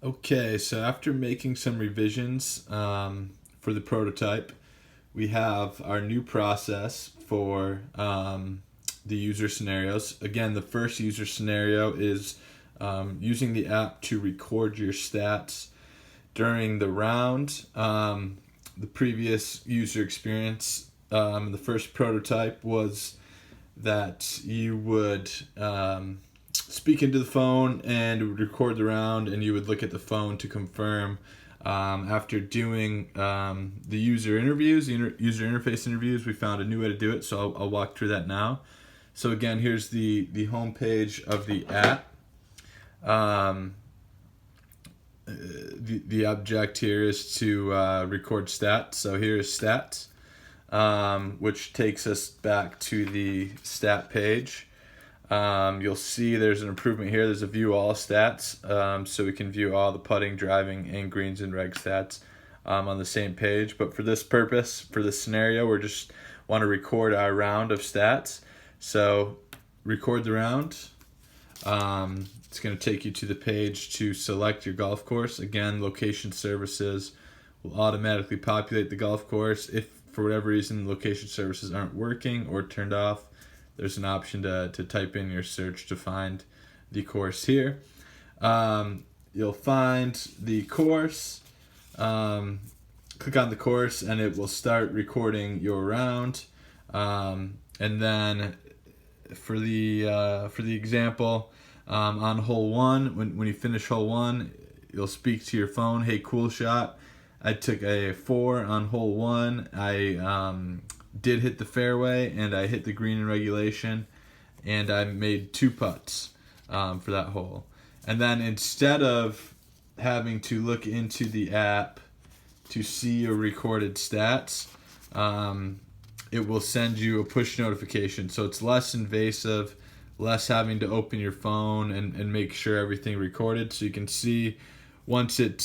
Okay, so after making some revisions for the prototype, we have our new process for the user scenarios. Again, the first user scenario is using the app to record your stats during the round. The previous user experience, the first prototype was that you would speak into the phone and it would record the round, and you would look at the phone to confirm after doing the user interviews, the user interface interviews. We found a new way to do it, so I'll walk through that now. So again, here's the home page of the app. The object here is to record stats. So here is stats, which takes us back to the stat page. You'll see there's an improvement here. There's a view all stats, so we can view all the putting, driving, and greens and reg stats on the same page. But for this purpose, for this scenario, we just want to record our round of stats. So record the round. It's going to take you to the page to select your golf course. Again, location services will automatically populate the golf course. If for whatever reason location services aren't working or turned off, there's an option to type in your search to find the course here. You'll find the course, click on the course, and it will start recording your round. And then for the example, on hole one, when you finish hole one, you'll speak to your phone, "Hey, cool shot. I took a 4 on hole 1. I did hit the fairway, and I hit the green in regulation, and I made 2 putts for that hole." And then instead of having to look into the app to see your recorded stats, it will send you a push notification. So it's less invasive, less having to open your phone and make sure everything recorded. So you can see once it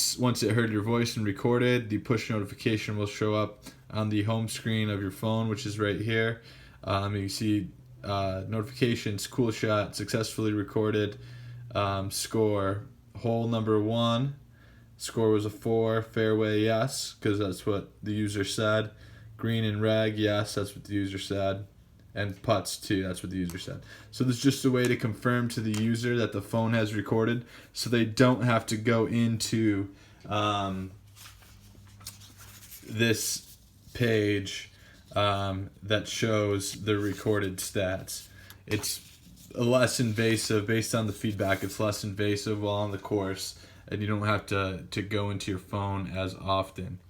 heard your voice and recorded, the push notification will show up on the home screen of your phone, which is right here. You see notifications, cool shot, successfully recorded, score, hole number 1, score was a 4, fairway, yes, because that's what the user said, green and reg, yes, that's what the user said, and putts too, that's what the user said. So this is just a way to confirm to the user that the phone has recorded, so they don't have to go into this page that shows the recorded stats. It's less invasive based on the feedback. It's less invasive while on the course, and you don't have to go into your phone as often.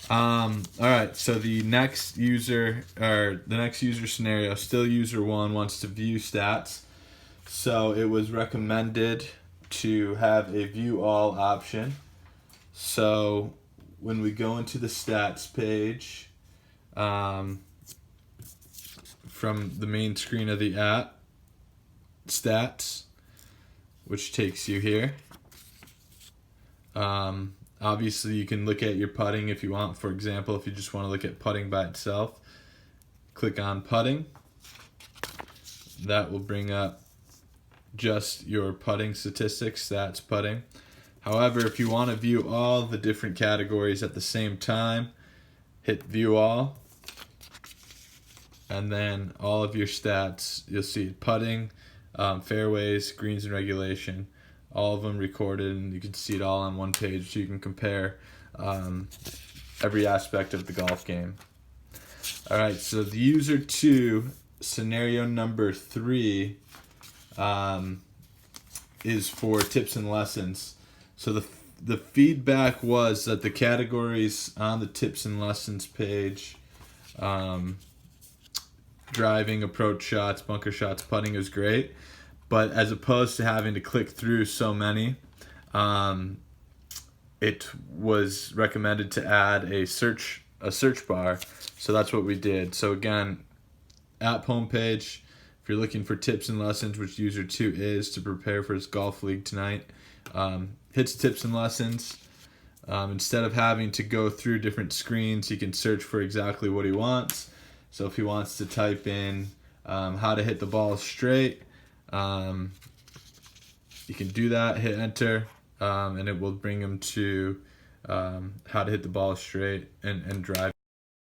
All right, so the next user scenario, still user 1 wants to view stats. So it was recommended to have a view all option. So when we go into the stats page from the main screen of the app, stats, which takes you here. Obviously, you can look at your putting if you want. For example, if you just want to look at putting by itself, click on putting. That will bring up just your putting statistics, stats, putting. However, if you want to view all the different categories at the same time, hit view all. And then all of your stats, you'll see putting, fairways, greens and regulation, all of them recorded, and you can see it all on one page, so you can compare every aspect of the golf game. All right, so the user 2, scenario number 3, is for tips and lessons. So the feedback was that the categories on the tips and lessons page, driving, approach shots, bunker shots, putting, is great. But as opposed to having to click through so many, it was recommended to add a search bar. So that's what we did. So again, app homepage, if you're looking for tips and lessons, which user 2 is to prepare for his golf league tonight, hits tips and lessons. Instead of having to go through different screens, he can search for exactly what he wants. So if he wants to type in how to hit the ball straight, you can do that, hit enter, and it will bring him to how to hit the ball straight and drive.